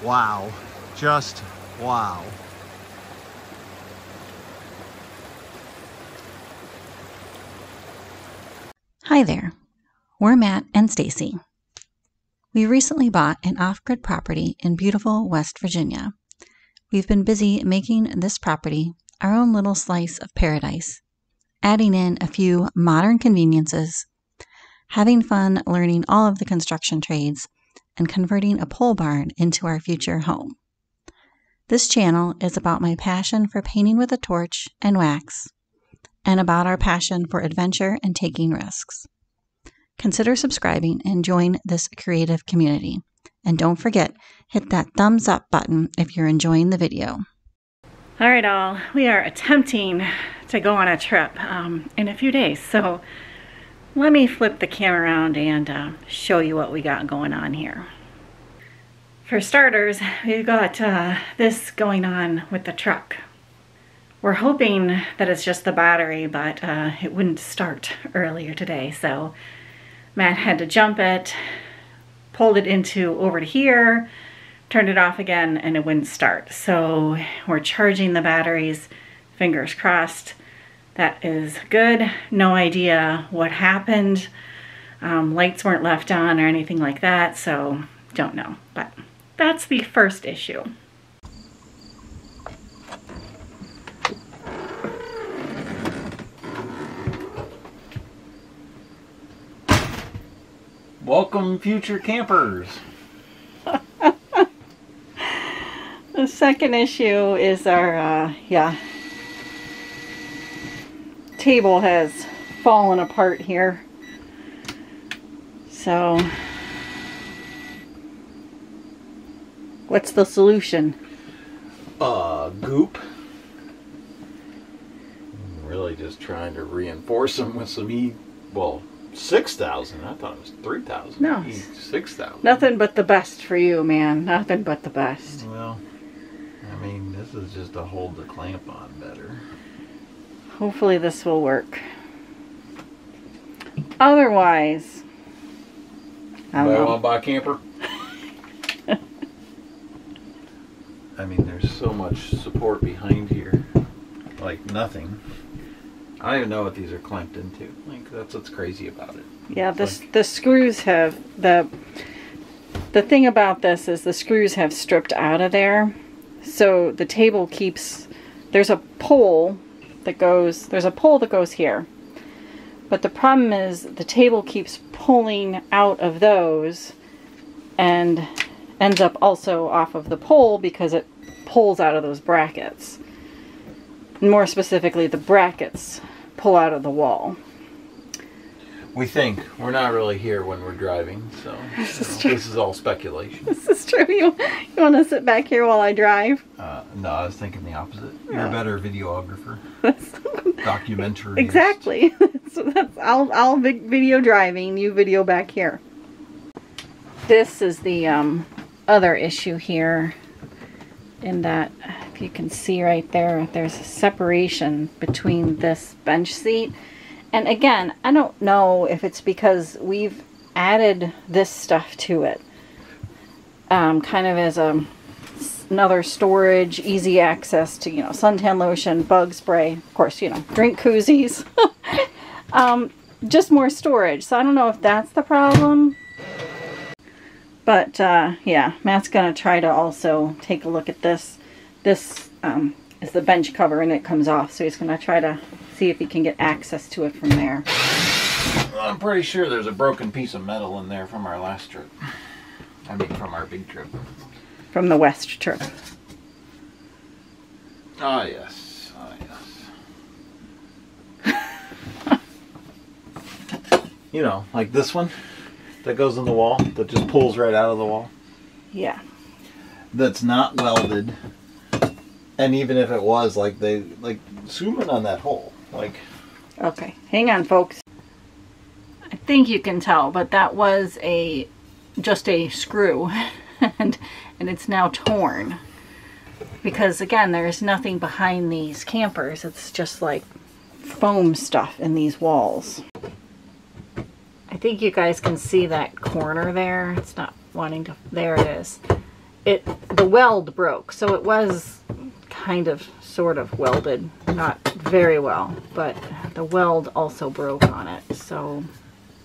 Wow. Just wow. Hi there, we're Matt and Stacy. We recently bought an off-grid property in beautiful West Virginia. We've been busy making this property our own little slice of paradise, adding in a few modern conveniences, having fun learning all of the construction trades, and converting a pole barn into our future home. This channel is about my passion for painting with a torch and wax, and about our passion for adventure and taking risks. Consider subscribing and join this creative community. And don't forget, hit that thumbs up button if you're enjoying the video. All right, all, we are attempting to go on a trip in a few days. So let me flip the camera around and show you what we got going on here. For starters, we've got this going on with the truck. We're hoping that it's just the battery, but it wouldn't start earlier today. So Matt had to jump it, pulled it over to here, turned it off again, and it wouldn't start. So we're charging the batteries, fingers crossed. That is good. No idea what happened. Lights weren't left on or anything like that, so don't know. But that's the first issue. Welcome, future campers. The second issue is our, table has fallen apart here. So, what's the solution? Goop. I'm really just trying to reinforce them with some 6,000. I thought it was 3,000. No. 6,000. Nothing but the best for you, man. Nothing but the best. Well, I mean, this is just to hold the clamp on better. Hopefully this will work. Otherwise, I don't know. Want to buy a camper? I mean, there's so much support behind here. Like nothing. I don't even know what these are clamped into. Like, that's what's crazy about it. Yeah, the screws have, the thing about this is the screws have stripped out of there. So the table keeps, there's a pole that goes here. But the problem is the table keeps pulling out of those and ends up also off of the pole because it pulls out of those brackets. More specifically, the brackets pull out of the wall. We think. We're not really here when we're driving, so this is all speculation. This is true. You want to sit back here while I drive? No, I was thinking the opposite. You're a better videographer. Documentary. Exactly. I'll video driving, you video back here. This is the other issue here, in that, if you can see right there, there's a separation between this bench seat. And again, I don't know if it's because we've added this stuff to it, kind of as another storage, easy access to, suntan lotion, bug spray, of course, drink koozies, just more storage. So I don't know if that's the problem. But yeah, Matt's gonna try to also take a look at this. This is the bench cover and it comes off, so he's gonna try to see if he can get access to it from there. I'm pretty sure there's a broken piece of metal in there from our last trip. I mean, from our big trip. From the West trip. Ah, yes. Ah, yes. Like this one that goes in the wall, that just pulls right out of the wall. Yeah. That's not welded. And even if it was, zoom in on that hole. Okay, hang on, folks. I think you can tell, but that was just a screw, and it's now torn. Because again, there's nothing behind these campers. It's just like foam stuff in these walls. I think you guys can see that corner there. It's not wanting to, there it is. the weld broke. So it was kind of sort of welded, not very well, but the weld also broke on it. So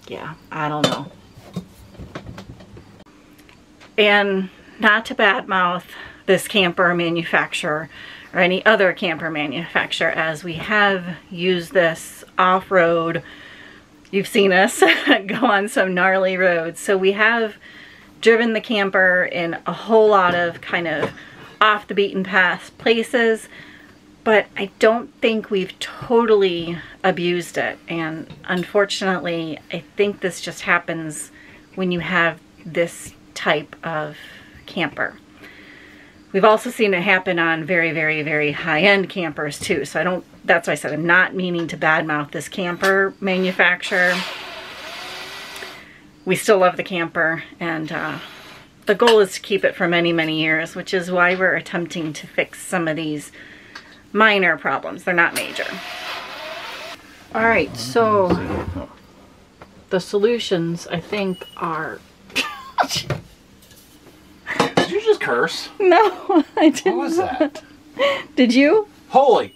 yeah, I don't know. And not to badmouth this camper manufacturer or any other camper manufacturer, as we have used this off-road. You've seen us go on some gnarly roads. So we have driven the camper in a whole lot of kind of off the beaten path places, but I don't think we've totally abused it. And unfortunately, I think this just happens when you have this type of camper. We've also seen it happen on very, very, very high-end campers too. So that's why I said I'm not meaning to badmouth this camper manufacturer. We still love the camper, and the goal is to keep it for many, many years, which is why we're attempting to fix some of these minor problems. They're not major. All right, so the solutions, I think, are... Did you just curse? No, I didn't. What was that? Did you? Holy!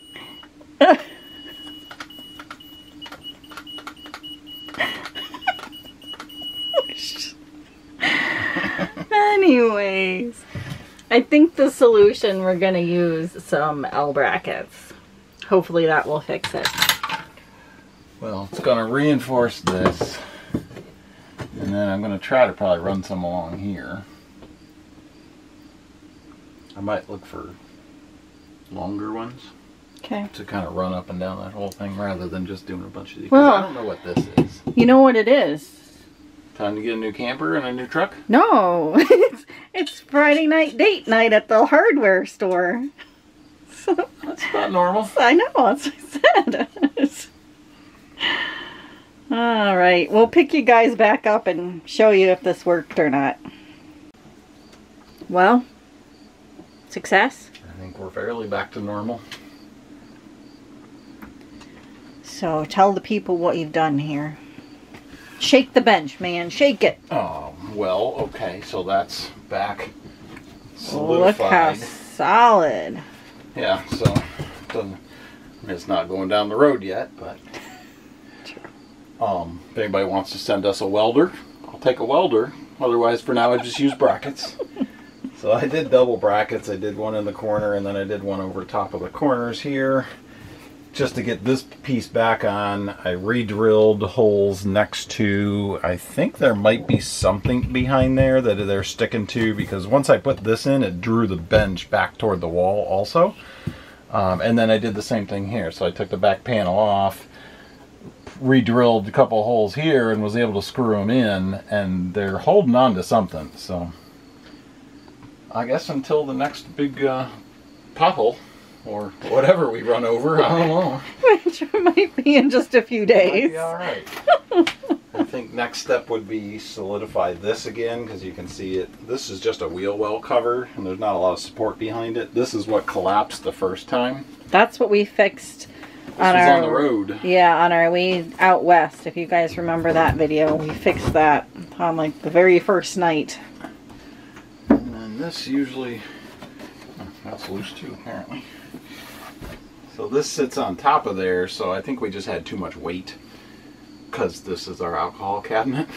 Anyways, I think the solution, we're going to use some L brackets. Hopefully that will fix it. Well, it's going to reinforce this. And then I'm going to try to probably run some along here. I might look for longer ones. Okay. To kind of run up and down that whole thing rather than just doing a bunch of these. Well, I don't know what this is. You know what it is? Time to get a new camper and a new truck? No, it's Friday night date night at the hardware store. So, that's not normal. I know, that's what I said. All right, we'll pick you guys back up and show you if this worked or not. Well, success? I think we're fairly back to normal. So tell the people what you've done here. Shake the bench, man. Shake it. Oh, well, okay. So that's back solidified. Look how solid. Yeah, so it's not going down the road yet, but if anybody wants to send us a welder, I'll take a welder. Otherwise, for now, I just use brackets. So I did double brackets. I did one in the corner, and then I did one over top of the corners here. Just to get this piece back on, I re-drilled holes next to, I think there might be something behind there that they're sticking to, because once I put this in, it drew the bench back toward the wall also. And then I did the same thing here. So I took the back panel off, re-drilled a couple holes here, and was able to screw them in, and they're holding on to something. So I guess until the next big pothole, or whatever we run over, I don't know. Which might be in just a few days. Might be all right. I think next step would be solidify this again, because you can see it. This is just a wheel well cover, and there's not a lot of support behind it. This is what collapsed the first time. That's what we fixed on the road. Yeah, on our way out west. If you guys remember that video, we fixed that on like the very first night. And then this usually, that's loose too, apparently. So this sits on top of there, so I think we just had too much weight, because this is our alcohol cabinet.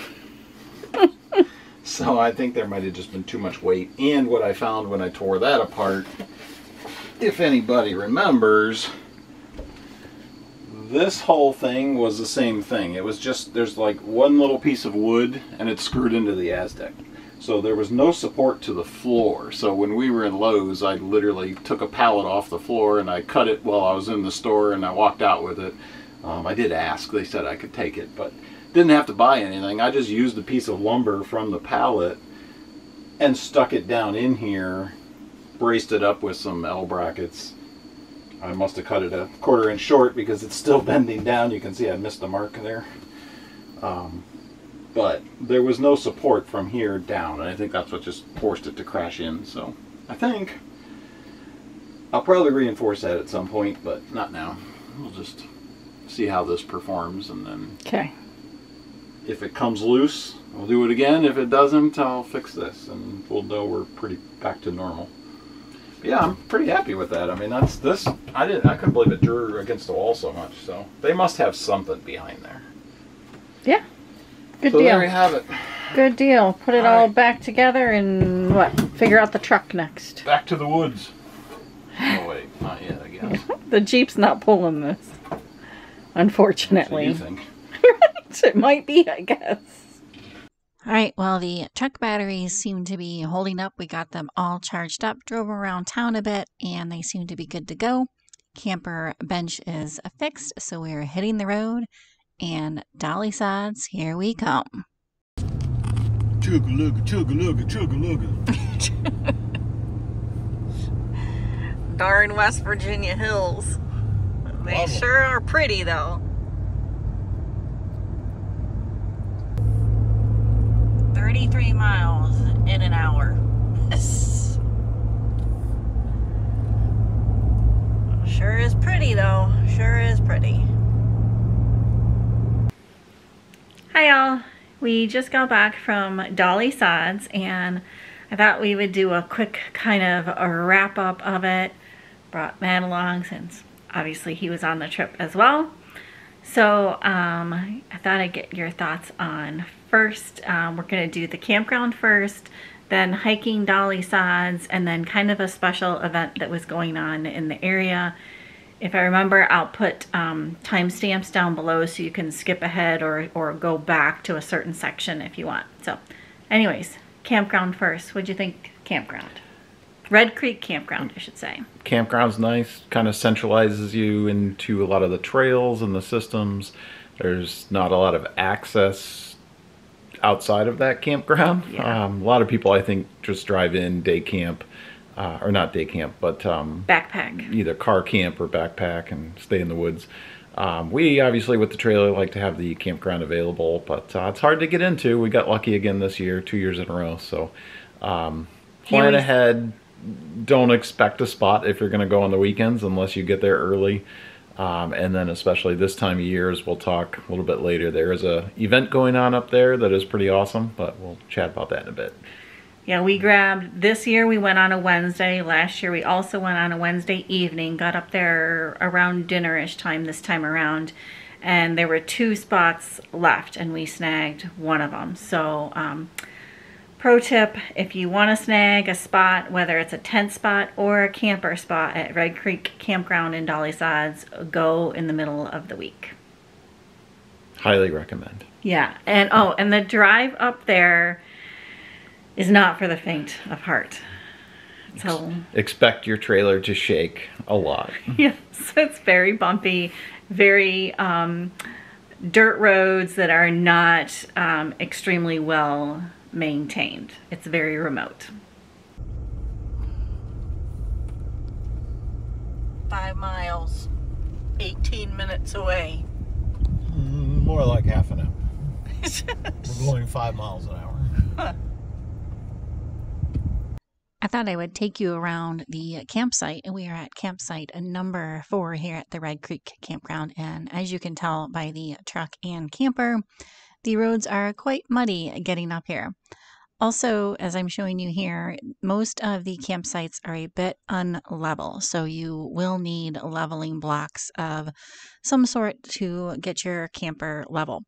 So I think there might have just been too much weight. And what I found when I tore that apart, if anybody remembers, this whole thing was the same thing. It was just, there's like one little piece of wood and it's screwed into the Aztec. So there was no support to the floor. So when we were in Lowe's, I literally took a pallet off the floor and I cut it while I was in the store and I walked out with it. I did ask, they said I could take it, but didn't have to buy anything. I just used a piece of lumber from the pallet and stuck it down in here, braced it up with some L brackets. I must have cut it a 1/4 inch short because it's still bending down. You can see I missed the mark there. But there was no support from here down, and I think that's what just forced it to crash in. So I think I'll probably reinforce that at some point, but not now. We'll just see how this performs, and then okay. if it comes loose, we'll do it again. If it doesn't, I'll fix this, and we'll know we're pretty back to normal. But yeah, I'm pretty happy with that. I mean, that's this. I couldn't believe it drew against the wall so much. So they must have something behind there. Yeah. Good so deal. There we have it. Good deal. Put it all back together and what? Figure out the truck next. Back to the woods. Oh wait, not yet, I guess. The Jeep's not pulling this, unfortunately. What do you think? It might be, I guess. All right, well, the truck batteries seem to be holding up. We got them all charged up, drove around town a bit, and they seem to be good to go. Camper bench is fixed, so we're hitting the road, and Dolly Sods, here we come. Chugga-lugga, chugga-lugga, chugga-lugga. Darn West Virginia hills. They sure are pretty, though. 33 miles in an hour. Sure is pretty, though. Sure is pretty. Hi, y'all. We just got back from Dolly Sods, and I thought we would do a quick kind of a wrap up of it. Brought Matt along since obviously he was on the trip as well. So I thought I'd get your thoughts on first. We're going to do the campground first, then hiking Dolly Sods, and then kind of a special event that was going on in the area. If I remember, I'll put timestamps down below so you can skip ahead or go back to a certain section if you want. So anyways, campground first. What'd you think campground? Red Creek Campground, I should say. Campground's nice. Kind of centralizes you into a lot of the trails and the systems. There's not a lot of access outside of that campground. Yeah. A lot of people, I think, just drive in, day camp, or not day camp, but backpack. Either car camp or backpack and stay in the woods. We obviously with the trailer like to have the campground available, but it's hard to get into. We got lucky again this year, 2 years in a row. So plan ahead. Don't expect a spot if you're going to go on the weekends unless you get there early. And then especially this time of year, as we'll talk a little bit later, there is a event going on up there that is pretty awesome, but we'll chat about that in a bit. Yeah, we grabbed, this year we went on a Wednesday. Last year we also went on a Wednesday evening, got up there around dinner-ish time this time around, and there were 2 spots left, and we snagged one of them. So, pro tip, if you want to snag a spot, whether it's a tent spot or a camper spot at Red Creek Campground in Dolly Sods, go in the middle of the week. Highly recommend. Yeah, and oh, and the drive up there is not for the faint of heart. So expect your trailer to shake a lot. Yes, it's very bumpy, very dirt roads that are not extremely well maintained. It's very remote. 5 miles, 18 minutes away. More like half an hour. We're going 5 miles an hour. I thought I would take you around the campsite, and we are at campsite number 4 here at the Red Creek Campground. And as you can tell by the truck and camper, the roads are quite muddy getting up here. Also, as I'm showing you here, most of the campsites are a bit unlevel, so you will need leveling blocks of some sort to get your camper level.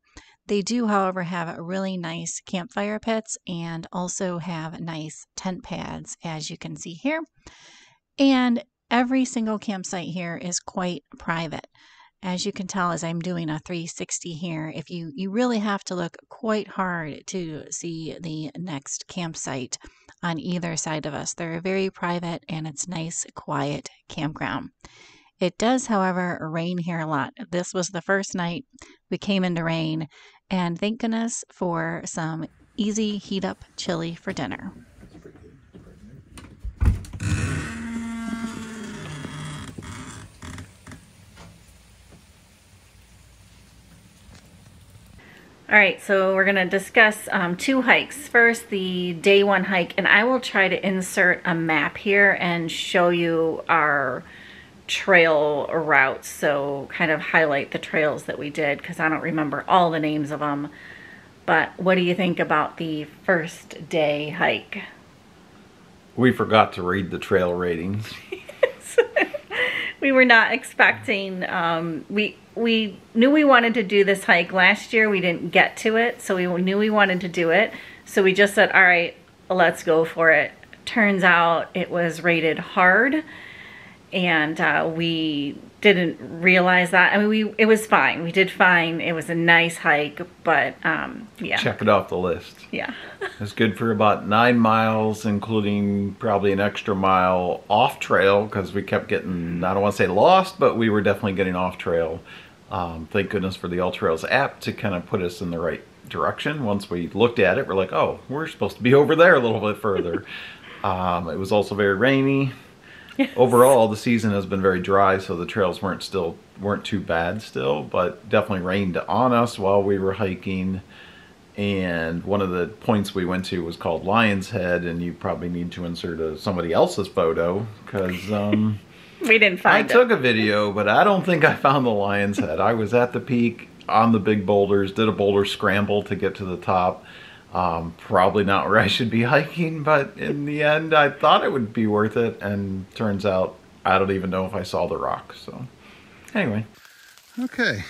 They do, however, have really nice campfire pits and also have nice tent pads, as you can see here. And every single campsite here is quite private. As you can tell, as I'm doing a 360 here, if you really have to look quite hard to see the next campsite on either side of us. They're very private, and it's nice, quiet campground. It does, however, rain here a lot. This was the first night we came into rain, and thank goodness for some easy heat up chili for dinner. All right, so we're going to discuss 2 hikes. First, the day 1 hike, and I will try to insert a map here and show you our trail routes. So kind of highlight the trails that we did, because I don't remember all the names of them. But what do you think about the first day hike? We forgot to read the trail ratings. We were not expecting, we knew we wanted to do this hike last year. We didn't get to it, so we knew we wanted to do it. So we just said, all right, let's go for it. Turns out it was rated hard, and we didn't realize that. I mean, it was fine. We did fine. It was a nice hike, but yeah. Check it off the list. Yeah. It's good for about 9 miles, including probably an extra mile off trail, because we kept getting, I don't want to say lost, but we were definitely getting off trail. Thank goodness for the All Trails app to kind of put us in the right direction. Once we looked at it, we're like, oh, we're supposed to be over there a little bit further. It was also very rainy. Yes. Overall, the season has been very dry, so the trails weren't too bad still, but definitely rained on us while we were hiking. And one of the points we went to was called Lion's Head, and you probably need to insert somebody else's photo, because we didn't find it. I took a video, but I don't think I found the Lion's Head. I was at the peak on the big boulders, did a boulder scramble to get to the top. Probably not where I should be hiking, but in the end I thought it would be worth it, and turns out I don't even know if I saw the rock. So anyway. Okay,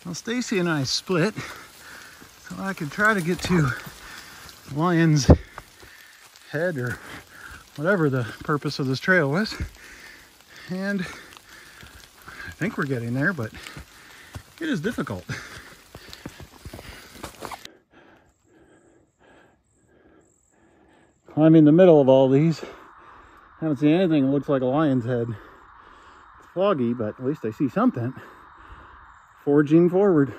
well, Stacy and I split, so I could try to get to Lion's Head, or whatever the purpose of this trail was, and I think we're getting there, but it is difficult. I'm in the middle of all these. I haven't seen anything that looks like a lion's head. It's foggy, but at least I see something. Forging forward.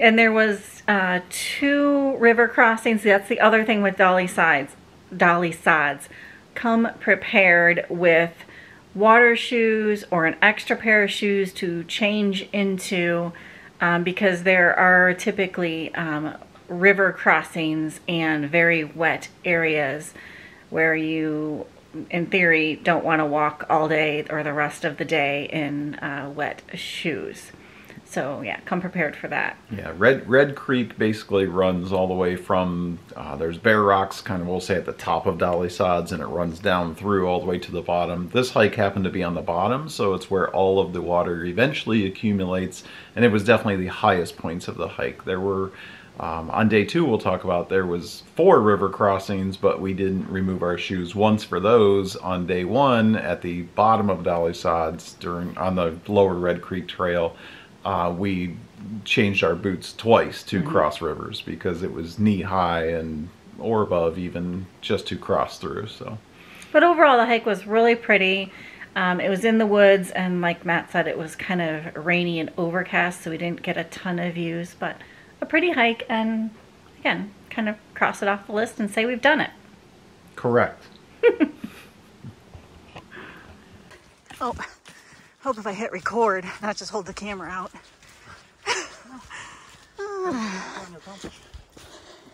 And there was 2 river crossings. That's the other thing with Dolly Sods. Come prepared with water shoes or an extra pair of shoes to change into, because there are typically river crossings and very wet areas where you, in theory, don't want to walk all day or the rest of the day in wet shoes. So yeah, come prepared for that. Yeah, Red Creek basically runs all the way from, there's bare rocks, kind of, we'll say, at the top of Dolly Sods, and it runs down through all the way to the bottom. This hike happened to be on the bottom, so it's where all of the water eventually accumulates, and it was definitely the highest points of the hike. There were, on day 2 we'll talk about, there was 4 river crossings, but we didn't remove our shoes once for those. On day 1, at the bottom of Dolly Sods, on the lower Red Creek Trail, we changed our boots twice to cross rivers, because it was knee high or above even, just to cross through. So, but overall the hike was really pretty. It was in the woods, and like Matt said, it was kind of rainy and overcast, so we didn't get a ton of views, but a pretty hike, and again, kind of cross it off the list and say we've done it. Correct. Oh, hope if I hit record, not just hold the camera out.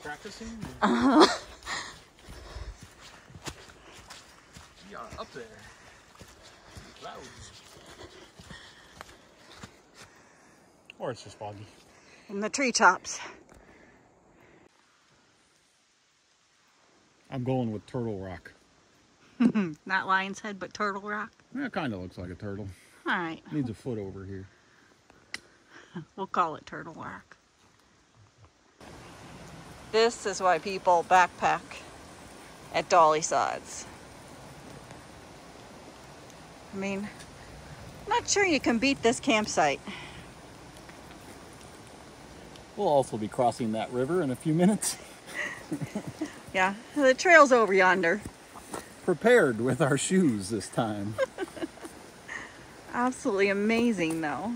Practicing? Yeah, up there. Loud. Or it's just foggy. In the treetops. I'm going with Turtle Rock. Not Lion's Head, but Turtle Rock? Yeah, it kind of looks like a turtle. All right. Needs a foot over here. We'll call it Turtle Rock. This is why people backpack at Dolly Sods. I mean, I'm not sure you can beat this campsite. We'll also be crossing that river in a few minutes. Yeah, the trail's over yonder. Prepared with our shoes this time. Absolutely amazing, though.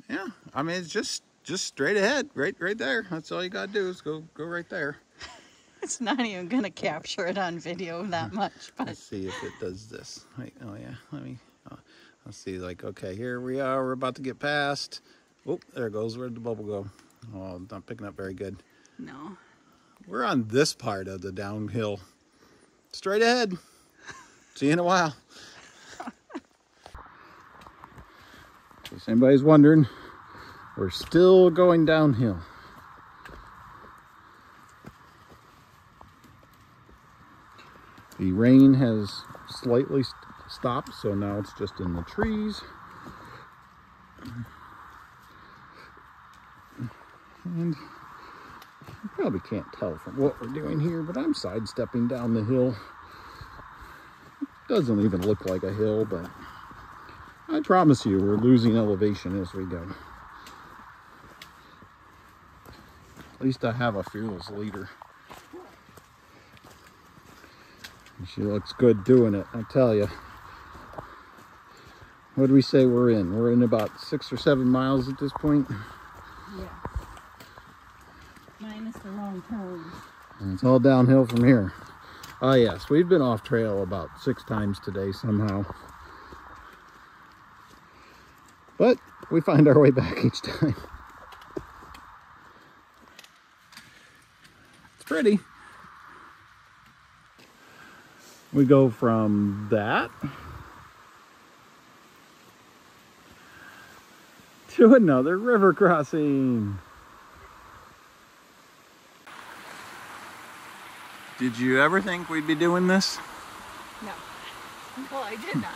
Yeah, I mean, it's just straight ahead, right there. That's all you gotta do is go right there. It's not even going to capture it on video that much. But let's see if it does this. Wait, oh yeah, let me, let's see, like, okay, here we are, we're about to get past. Oh, there it goes, where'd the bubble go? Oh, I'm not picking up very good. no. We're on this part of the downhill. Straight ahead. See you in a while. In case anybody's wondering, we're still going downhill. The rain has slightly stopped, so now it's just in the trees. And you probably can't tell from what we're doing here, but I'm sidestepping down the hill. It doesn't even look like a hill, but I promise you we're losing elevation as we go. At least I have a fearless leader. And she looks good doing it, I tell you. What do we say we're in? We're in about 6 or 7 miles at this point. Yeah. Minus the wrong turns. And it's all downhill from here. Oh yes, we've been off trail about 6 times today somehow. But we find our way back each time. It's pretty. We go from that to another river crossing. Did you ever think we'd be doing this? No. Well, I did not.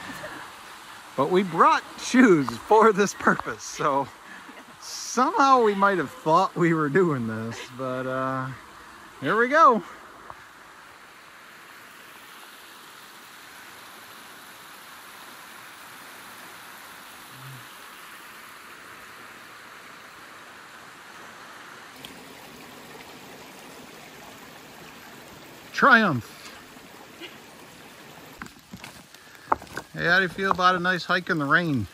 But we brought shoes for this purpose, so somehow we might have thought we were doing this, but here we go. Triumph. Hey, how do you feel about a nice hike in the rain?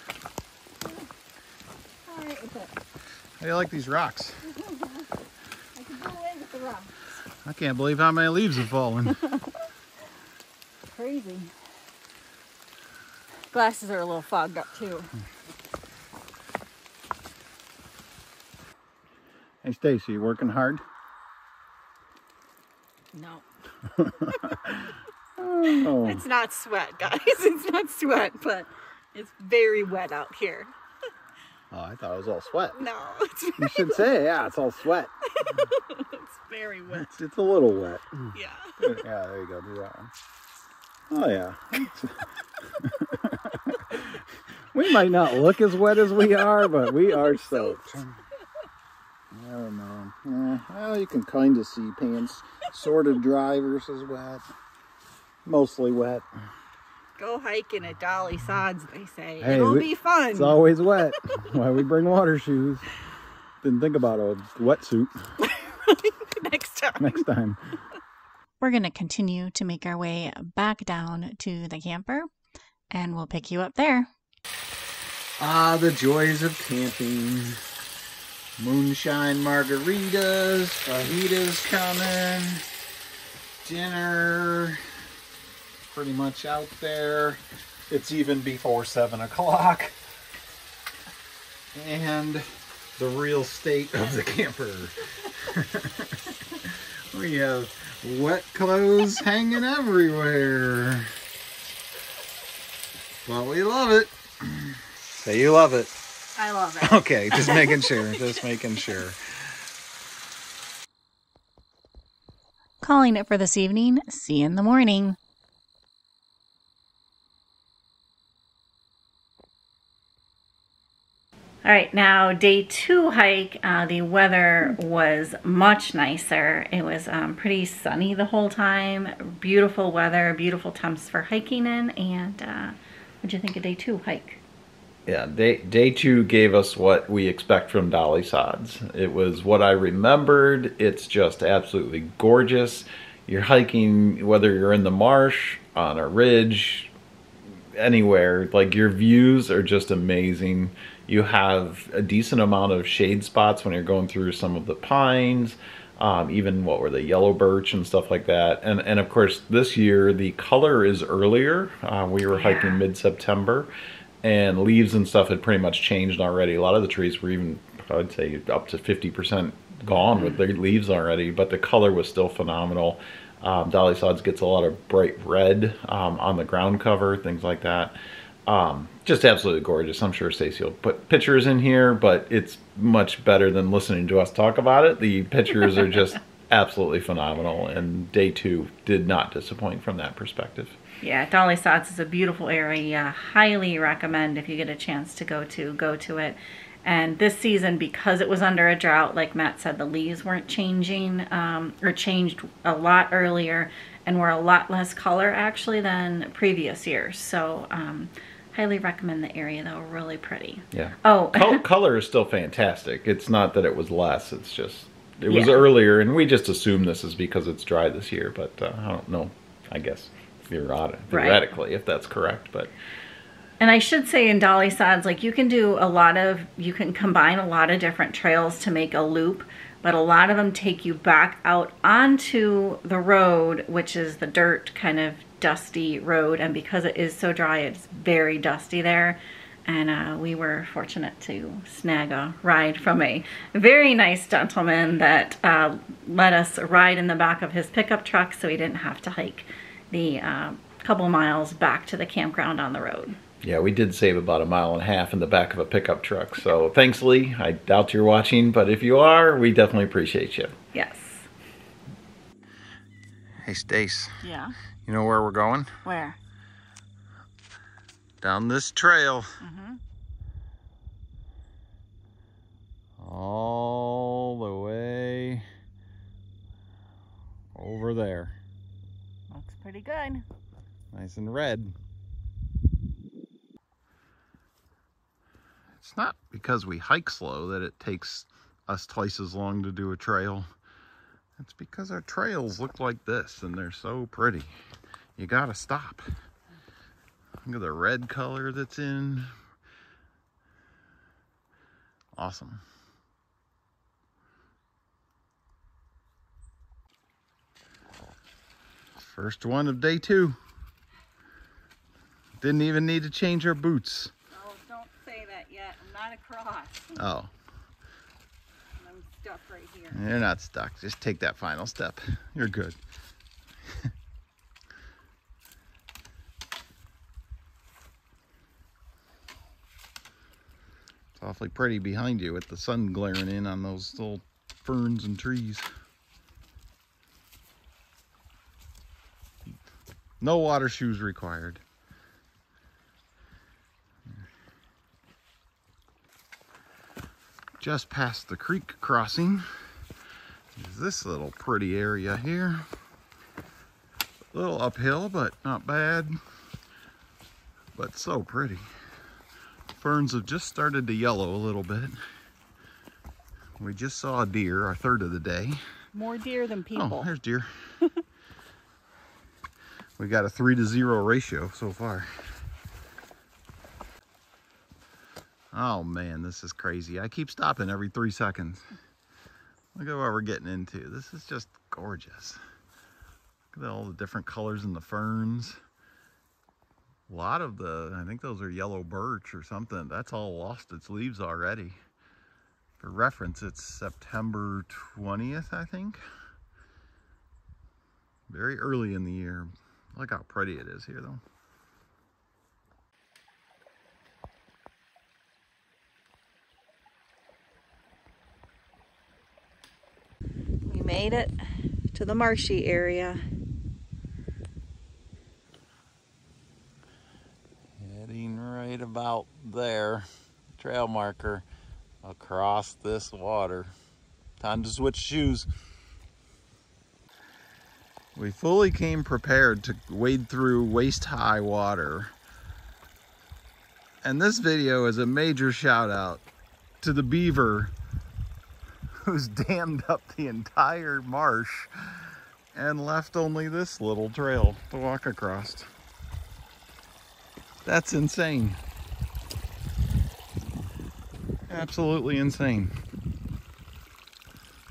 All right with it. How do you like these rocks? I can go away with the rocks. I can't believe how many leaves have fallen. Crazy. Glasses are a little fogged up too. Hey Stacy, you working hard? No. Oh. It's not sweat, guys. It's not sweat, but it's very wet out here. Oh, I thought it was all sweat. No, it's You should say, yeah, it's all sweat. it's very wet. It's a little wet. Yeah. Yeah, there you go, do that one. Oh yeah. We might not look as wet as we are, but we are soaked. I don't know. Well, you can kind of see pants sort of dry versus wet. Mostly wet. Go hiking at Dolly Sods, they say. Hey, It'll be fun. It's always wet. Why we bring water shoes? Didn't think about a wetsuit. Next time. Next time. We're going to continue to make our way back down to the camper, and we'll pick you up there. Ah, the joys of camping. Moonshine margaritas, fajitas coming, dinner, pretty much out there. It's even before 7 o'clock. And the real state of the camper. We have wet clothes hanging everywhere. But we love it. Say you love it. I love it. Okay, just making sure, just making sure. Calling it for this evening. See you in the morning. All right, now day 2 hike, the weather was much nicer. It was pretty sunny the whole time. Beautiful weather, beautiful temps for hiking in. And what'd you think of day 2 hike? Yeah, day 2 gave us what we expect from Dolly Sods. It was what I remembered. It's just absolutely gorgeous. You're hiking, whether you're in the marsh, on a ridge, anywhere, like your views are just amazing. You have a decent amount of shade spots when you're going through some of the pines. even what were the yellow birch and stuff like that. And of course this year the color is earlier. We were hiking mid-September, and leaves and stuff had pretty much changed already. A lot of the trees were even, I'd say, up to 50% gone with their leaves already, but the color was still phenomenal. Dolly Sods gets a lot of bright red on the ground cover, things like that. Just absolutely gorgeous. I'm sure Stacy will put pictures in here, but it's much better than listening to us talk about it. The pictures are just absolutely phenomenal, and day 2 did not disappoint from that perspective. Yeah, Dolly Sods is a beautiful area. Highly recommend, if you get a chance to go to it. And this season, because it was under a drought, like Matt said, the leaves weren't changing, or changed a lot earlier, and were a lot less color actually than previous years. So highly recommend the area, though. Really pretty. Yeah. Oh, color is still fantastic. It's not that it was less. It's just it was earlier, and we just assume this is because it's dry this year. But I don't know. I guess theoretically, if that's correct, but. And I should say in Dolly Sods, like you can combine a lot of different trails to make a loop, but a lot of them take you back out onto the road, which is the dirt kind of dusty road. And because it is so dry, it's very dusty there. And we were fortunate to snag a ride from a very nice gentleman that let us ride in the back of his pickup truck, so we didn't have to hike the couple miles back to the campground on the road. Yeah, we did save about 1.5 miles in the back of a pickup truck. So thanks, Lee. I doubt you're watching, but if you are, we definitely appreciate you. Yes. Hey, Stace. Yeah? You know where we're going? Where? Down this trail. Mm-hmm. All the way over there. Looks pretty good. Nice and red. It's not because we hike slow that it takes us twice as long to do a trail. It's because our trails look like this and they're so pretty. You gotta stop. Look at the red color that's in. Awesome. First one of day 2. Didn't even need to change our boots. Oh, don't say that yet. I'm not across. Oh. I'm stuck right here. You're not stuck. Just take that final step. You're good. It's awfully pretty behind you with the sun glaring in on those little ferns and trees. No water shoes required. Just past the creek crossing is this little pretty area here. A little uphill, but not bad. But so pretty. Ferns have just started to yellow a little bit. We just saw a deer, our third of the day. More deer than people. Oh, there's deer. We got a 3-to-0 ratio so far. Oh man, this is crazy. I keep stopping every 3 seconds. Look at what we're getting into. This is just gorgeous. Look at all the different colors in the ferns. A lot of I think those are yellow birch or something. That's all lost its leaves already. For reference, it's September 20th, I think. Very early in the year. Look how pretty it is here, though. We made it to the marshy area. Heading right about there, trail marker across this water. Time to switch shoes. We fully came prepared to wade through waist-high water. And this video is a major shout out to the beaver who's dammed up the entire marsh and left only this little trail to walk across. That's insane. Absolutely insane.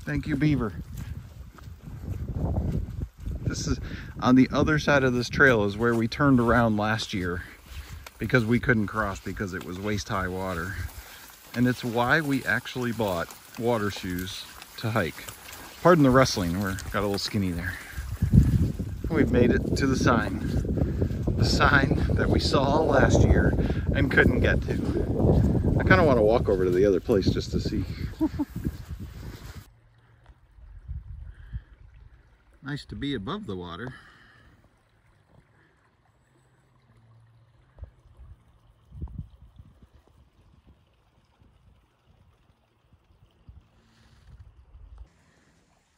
Thank you, beaver. This is on the other side of this trail is where we turned around last year because we couldn't cross because it was waist-high water. And it's why we actually bought water shoes to hike. Pardon the rustling, we got a little skinny there. We've made it to the sign. The sign that we saw last year and couldn't get to. I kind of want to walk over to the other place just to see. Nice to be above the water.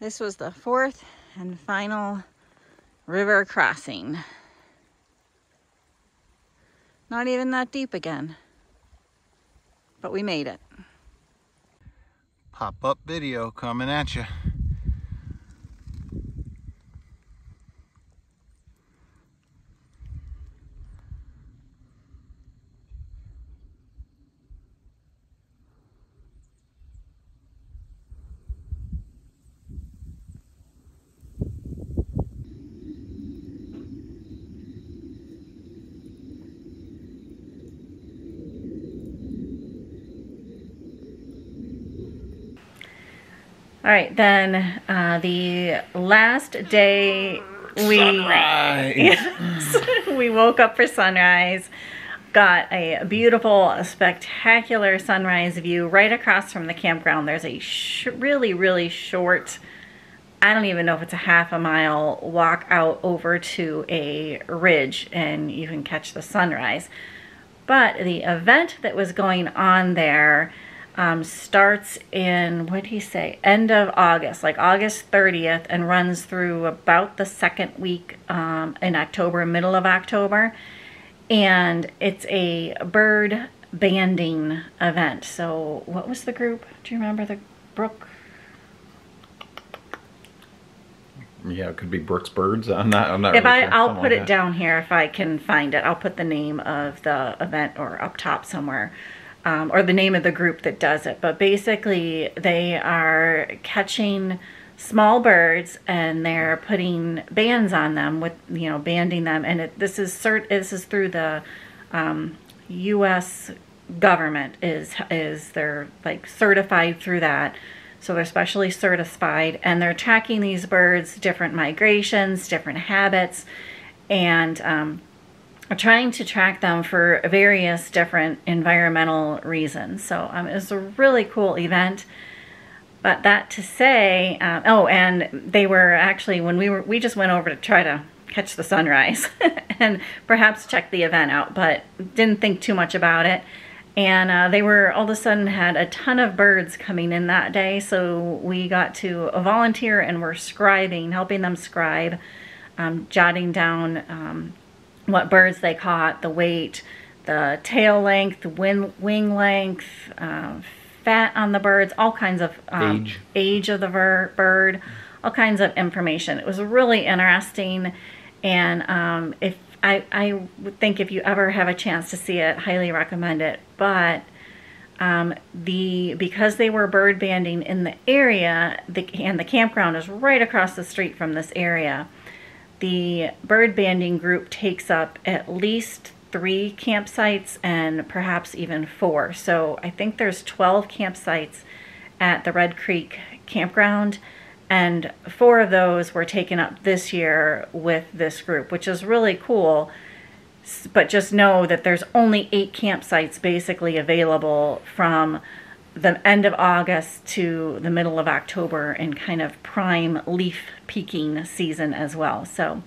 This was the fourth and final river crossing. Not even that deep again, but we made it. Pop-up video coming at you. All right, then the last day we woke up for sunrise, got a beautiful, spectacular sunrise view right across from the campground. There's a really, really short, I don't even know if it's a half a mile walk out over to a ridge and you can catch the sunrise. But the event that was going on there starts in, what did he say, end of August, like August 30th, and runs through about the second week in October, middle of October. And it's a bird banding event. So what was the group? Do you remember the Brook? Yeah, it could be Brooks Birds. I'm not If really sure. I'll put it down here if I can find it. I'll put the name of the event or up top somewhere. Or the name of the group that does it. But basically they are catching small birds and they're putting bands on them with, you know, banding them. And this is through the U.S. government they're like certified through that. So they're specially certified and they're tracking these birds, different migrations, different habits, and trying to track them for various different environmental reasons. So it was a really cool event. But that to say, oh, and they were actually, when we just went over to try to catch the sunrise and perhaps check the event out, but didn't think too much about it. And they were all of a sudden had a ton of birds coming in that day. So we got to volunteer and we're scribing, helping them scribe, jotting down what birds they caught, the weight, the tail length, wing length, fat on the birds, all kinds of age of the bird, all kinds of information. It was really interesting, and if I would think if you ever have a chance to see it, highly recommend it. But because they were bird banding in the area, and the campground is right across the street from this area, the bird banding group takes up at least 3 campsites and perhaps even 4. So I think there's 12 campsites at the Red Creek Campground, and 4 of those were taken up this year with this group, which is really cool. But just know that there's only 8 campsites basically available from the end of August to the middle of October in kind of prime leaf peaking season as well. So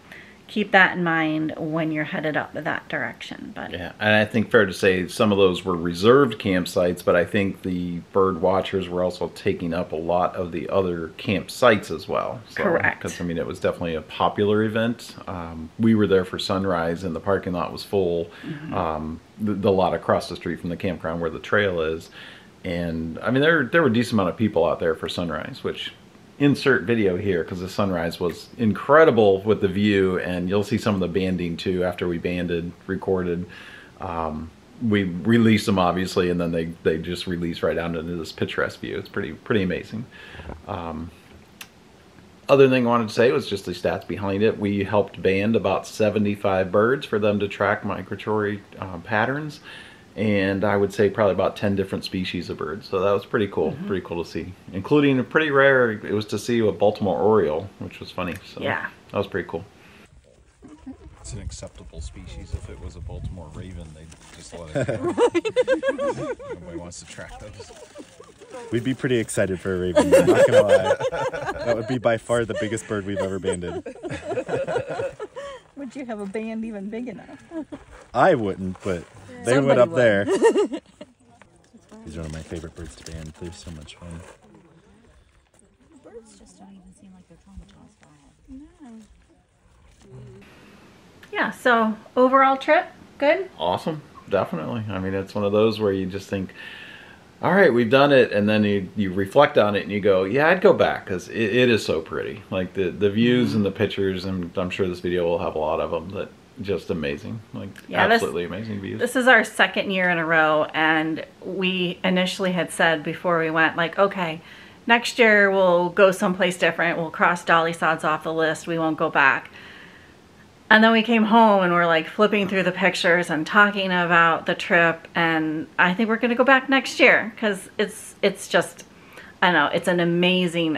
keep that in mind when you're headed up that direction. But yeah, and I think fair to say some of those were reserved campsites, but I think the bird watchers were also taking up a lot of the other campsites as well. So, correct. Because, I mean, it was definitely a popular event. We were there for sunrise and the parking lot was full. Mm-hmm. The lot across the street from the campground where the trail is. And, I mean, there were a decent amount of people out there for sunrise, which... insert video here because the sunrise was incredible with the view, and you'll see some of the banding too after we recorded. We released them obviously, and then they just release right out into this picturesque view. It's pretty amazing. Other thing I wanted to say was just the stats behind it. We helped band about 75 birds for them to track migratory patterns. And I would say probably about 10 different species of birds. So that was pretty cool. Pretty cool to see. Including a pretty rare, it was to see a Baltimore Oriole, which was funny. So Yeah. that was pretty cool. It's an acceptable species. If it was a Baltimore raven, they'd just let it go. Nobody wants to track those. We'd be pretty excited for a raven, I'm not gonna lie. That would be by far the biggest bird we've ever banded. Would you have a band even big enough? I wouldn't, but they would up there. These are one of my favorite birds to band. They're so much fun. Birds just don't even seem like they're traumatized by it. Yeah, so overall trip, good? Awesome. Definitely. I mean, it's one of those where you just think, all right, we've done it. And then you reflect on it and you go, yeah, I'd go back because it is so pretty. Like the views and the pictures, and I'm sure this video will have a lot of them, that just amazing. Like absolutely amazing views. This is our second year in a row, and we initially had said before we went, like, okay, next year we'll go someplace different. We'll cross Dolly Sods off the list. We won't go back. And then we came home and we're like flipping through the pictures and talking about the trip, and I think we're gonna go back next year because it's just, I don't know, it's an amazing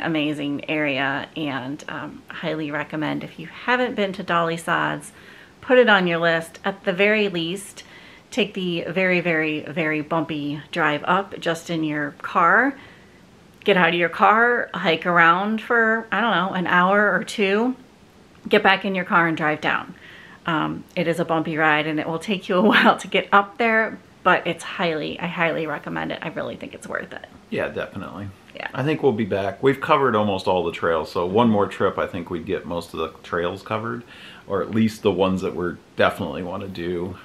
area, and highly recommend. If you haven't been to Dolly Sods, put it on your list. At the very least, take the very bumpy drive up just in your car. Get out of your car, hike around for, I don't know, an hour or two. Get back in your car and drive down. It is a bumpy ride and it will take you a while to get up there, but I highly recommend it. I really think it's worth it. Yeah, definitely. Yeah. I think we'll be back. We've covered almost all the trails, so one more trip I think we'd get most of the trails covered, or at least the ones that we definitely want to do.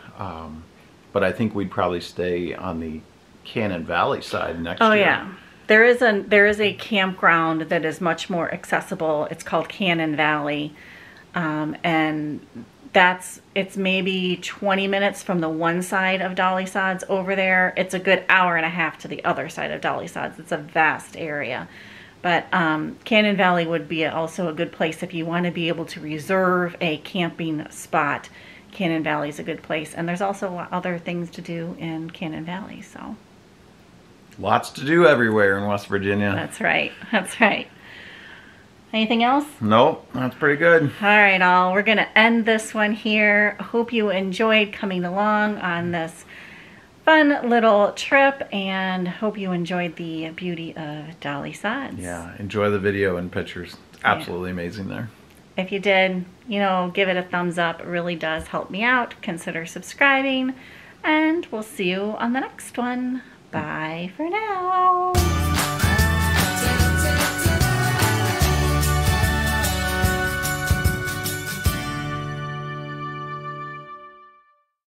But I think we'd probably stay on the Cannon Valley side next year. Oh yeah. There is a campground that is much more accessible. It's called Cannon Valley. And it's maybe 20 minutes from the one side of Dolly Sods over there. It's a good hour and a half to the other side of Dolly Sods. It's a vast area. But Cannon Valley would be also a good place if you want to be able to reserve a camping spot. Cannon Valley is a good place. And there's also other things to do in Cannon Valley, so. Lots to do everywhere in West Virginia. That's right. That's right. Anything else? Nope, that's pretty good. All right, all. We're going to end this one here. Hope you enjoyed coming along on this fun little trip, and hope you enjoyed the beauty of Dolly Sods. Yeah, enjoy the video and pictures. Absolutely amazing there. If you did, give it a thumbs up. It really does help me out. Consider subscribing, and we'll see you on the next one. Bye for now.